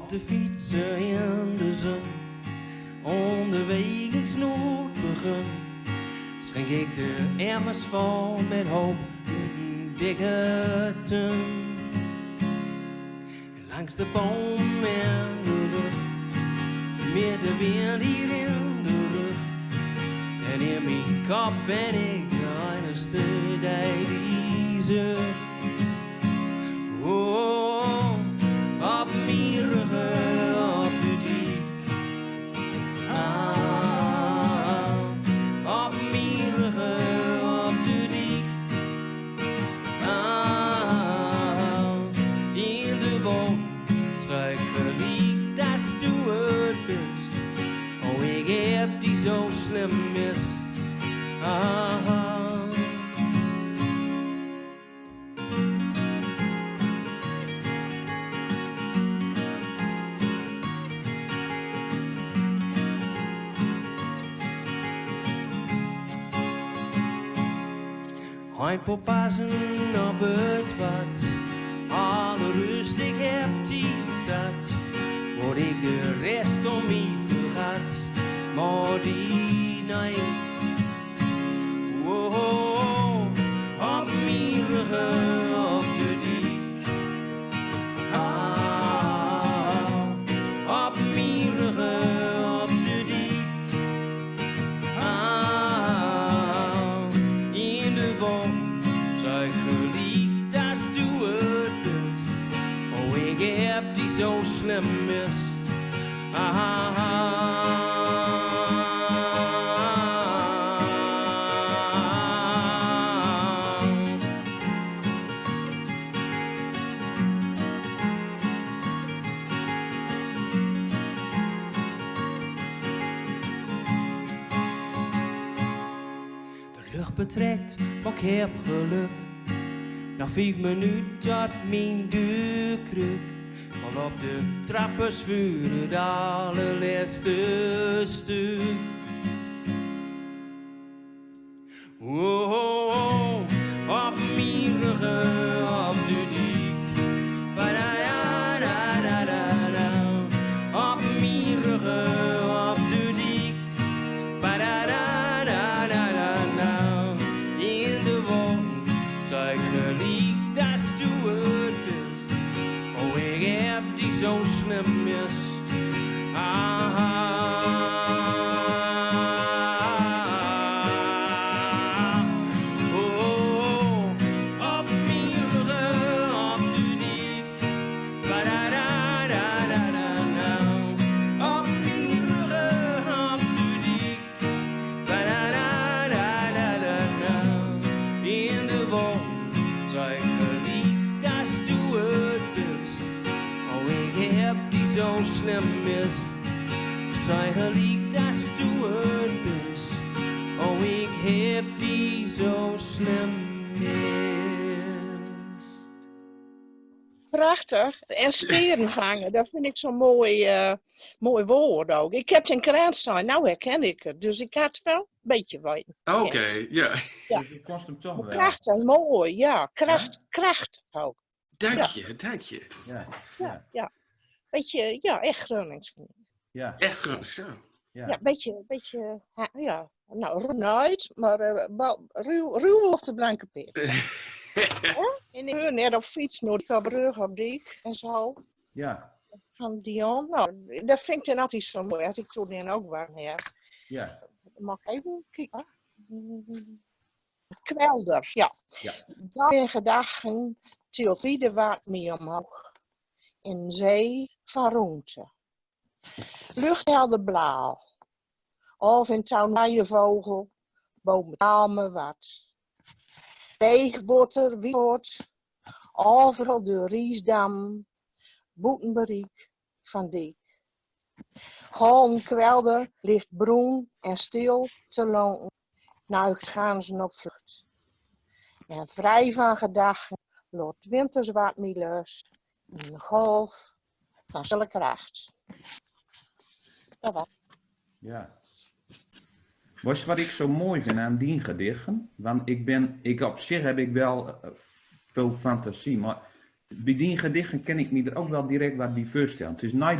Op de fietsen in de zon, onderweg Noordbegin, schenk ik de emmers vol met hoop uit een dikke tun. En langs de boom en de lucht, met de wind hier in de rug. En in mijn kop ben ik de enigste die zucht. Oh, op mijn rug, op de dik. Op mijn rug, op de dik. In de boom, zei ik gelijk dat du het best. Oh, ik heb die zo slim mist. Een poppassen op het wat, alle rust ik heb die zat, word ik de rest om mij vergat, maar die night. Oh, op mijn rug, op de dik. Op mijn rug, op de dik. In de boom, zei ik gelijk, dat du het best. Oh, ik heb die zo slim mist. Betrekt, maar ik heb geluk. Na 5 minuten tot mijn deurkruk. Van op de trappen vuren het allerlaatste stuk. Oh, oh, oh, op mijn rug, op de dik. Ba-da-da-da-da-da. Op mijn rug, op de dik. Zei ik gelijk, dat du het best. Oh, ik heb die zo slim mist. Oh, op mijn rug, op de dik. Ba-da-da-da-da-da. Op mijn rug, op de dik. Ba-da-da-da-da-da. In de wol. Zei ik gelijk, dat du het best. Oh, ik heb die zo slim mist. Zei gelijk, dat du het best. Oh, ik heb die zo slim mist. Prachtig. En steren hangen, dat vind ik zo'n mooi woord ook. Ik heb het in krant staan, nou herken ik het. Dus ik had het wel een beetje weten. Oké, ja. Ja. Dus je kost hem toch wel. Prachtig, mooi, ja. Kracht ook. Dank je, dank je. Ja. Beetje, ja, echt Gronings. Ja. Echt goed, zo. Ja, beetje, ja. Nou, ruw, maar ruw of de blanke pit. En ik ben net op fiets, nooit op rug, op dik en zo. Ja. Van Dion. Nou, dat vind ik dan altijd zo mooi. Als ik toen dan ook was. Ja. Mag ik even kijken? Kwelder, ja. Ja. Daar in gedachten tilt ieder waard mee omhoog. In zee van roente. Luchthelder blauw. Of in touw vogel. Boven almen wat. Deegbotter, wieboord. Overal de Riesdam. Boetenbereik van Diek. Gewoon kwelder ligt broen en stil te lonken. Nou gaan ze op vlucht. En vrij van gedachten loopt winters wat mee los. In de golf van zille kracht. Dat was. Ja. Weet je wat ik zo mooi vind aan die gedichten? Want ik op zich heb ik wel veel fantasie, maar bij die gedichten ken ik me er ook wel direct wat bij voorstellen. Het is niet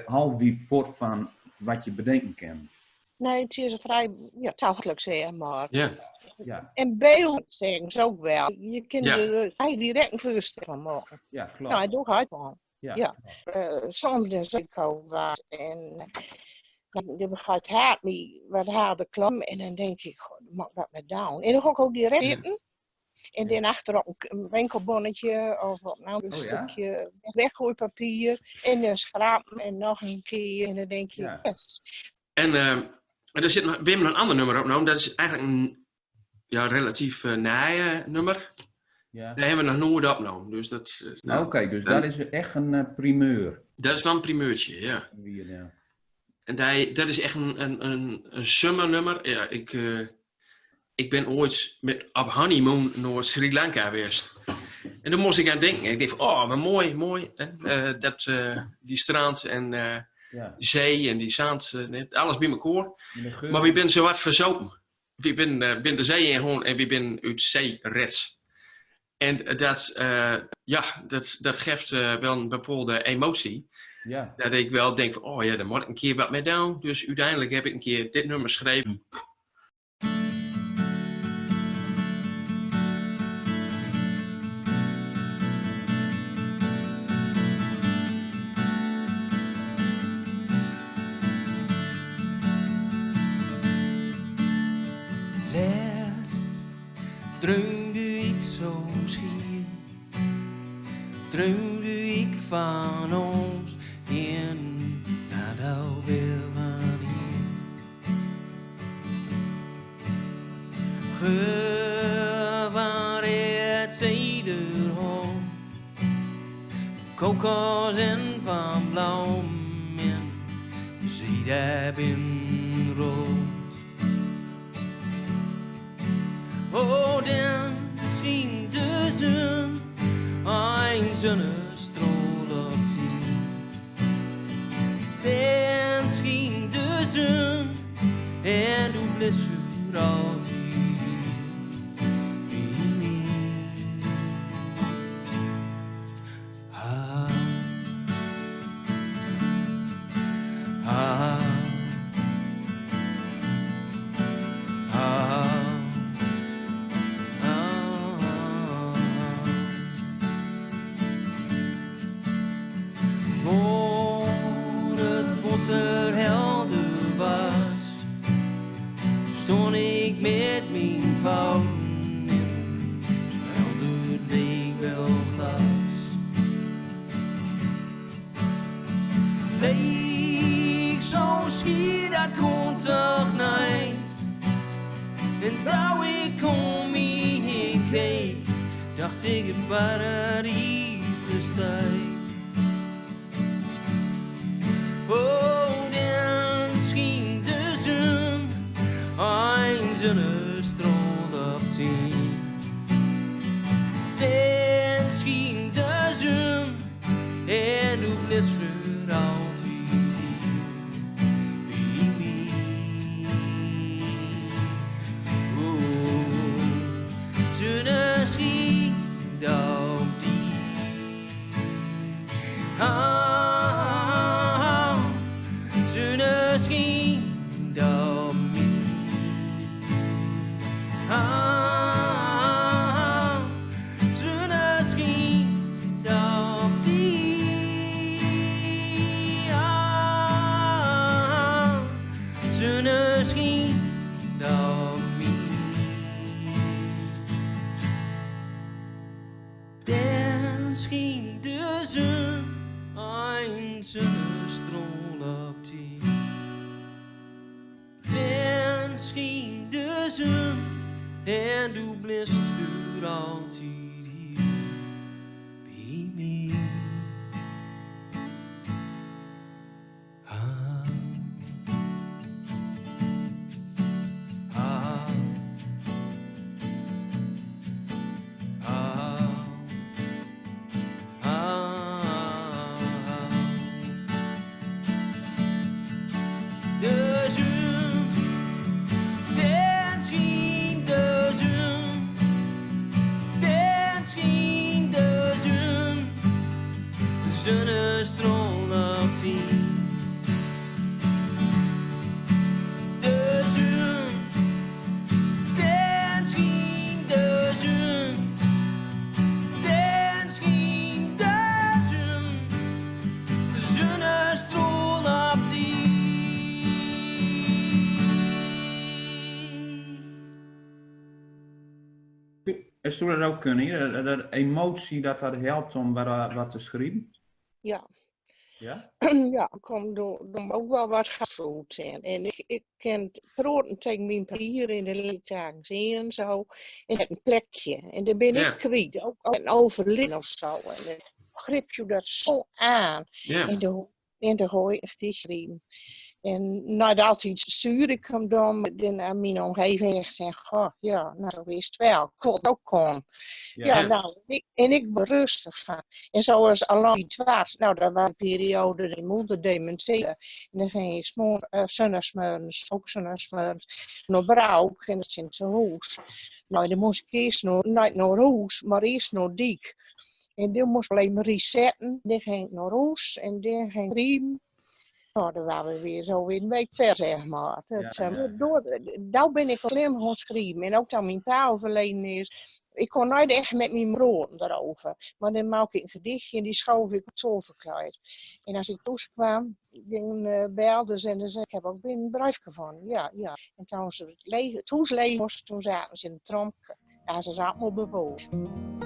half wie voort van wat je bedenken kan. Nee, het is vrij toegelijk zeg maar. Ja. Ja, En beeld zeggen ze ook wel. Je kunt Ja. er direct een voorstelling maken. ja, klopt. Nou, doe het gewoon. Ja. Ja. Soms dan zeg ik ook wat. En dan begrijpt het me wat harde klam. En dan denk ik, god, maak dat maar down. En dan ga ik ook direct zitten. En dan achterop een winkelbonnetje of wat nou, een stukje weggooipapier. En dan schrapen en nog een keer. En dan denk ik, Ja. yes. En er zit weer een ander nummer opgenomen. Dat is eigenlijk een relatief naaie nummer. Ja. Daar hebben we nog nooit opgenomen. Dus dat, Oké, dus dat is echt een primeur. dat is wel een primeurtje, ja. Weer, ja. En dat is echt een summernummer. Ja, ik ben ooit op honeymoon naar Sri Lanka geweest. En dan moest ik aan denken. Ik dacht, oh, wat mooi. Die strand en Ja. die zee en die zand. Alles bij elkaar. Met de geur. Maar we zijn zo wat verzopen. We zijn de zee in gewoon en we zijn uit zee reds. En dat geeft wel een bepaalde emotie. Ja. Dat ik wel denk van, oh ja, daar moet ik een keer wat mee doen. Dus uiteindelijk heb ik een keer dit nummer geschreven. Laatst droomde ik zo schier, droomde ik van ons in dat alweer van hier. Geur van het zederhoofd, kokos en van bloemen, de zee daar bin rood. Oh, dan schijnt de zon, een zonnestraal op die. Dan schijnt de zon, en du blijft voor altijd bij mij. Ah, ah, ah. Voor het water helder was, stond ik met mijn fouten in, helder leek wel glas. Leek zo schier, dat kon toch niet. En toen ik om me heen keek, dacht ik het paradijs bestaat. Oh, dan schijnt de zon, een zonnestraal op die. Dan schijnt de zon, en du blijft voor altijd bij mij. Oh, zon schijnt op die. Schijnt op mij. Zon schijnt op die. Zon schijnt op mij. Dan schijnt de zon, een zonnestraal op die. Dan schijnt de zon, en du blijft voor altijd hier bij mij. Ah, ah, ah, ah. De zon, dan schijnt de zon, dan Is toen dat ook kunnen, hier? De emotie dat helpt om wat te schrijven? Ja. Ja? Ja, ik kom door ook wel wat gevoeld in. En ik ken praten tegen mijn papier in de leedzaken zien en zo. En het een plekje. En daar ben Ja. ik kwijt. Ook een overleden of zo. En dan grip je dat zo aan. Ja. En dan gooi ik die geschreven. En nadat iets zuur ik hem dan aan mijn omgeving echt zeggen, goh, ja, nou zo is het wel. Ik wil het ook kon. Ja, nou, ik ben rustig van. En zoals al iets was, nou, dat was een periode dat mijn moeder dementeerde. En dan ging je zondagsmorgens, ook zondagsmorgens, naar Brauk en dat is in zijn huis. Nou, dan moest ik eerst niet naar huis, maar eerst naar Diek. En dan moest ik alleen maar resetten. Dan ging ik naar huis en dan ging ik riemen. Nou, dan waren we weer zo weer een week ver, zeg maar. Nou ben ik alleen gaan schrijven. En ook dan mijn pa overleden is. Ik kon nooit echt met mijn brood erover. Maar dan maak ik een gedichtje en die schoof ik op tafel kwijt. En als ik thuis kwam, dan belde ze en dan zei ik heb ook weer een briefje van. Ja. En toen ze het huis leeg was, toen zaten ze in de tram. Ja, ze zaten allemaal bewogen.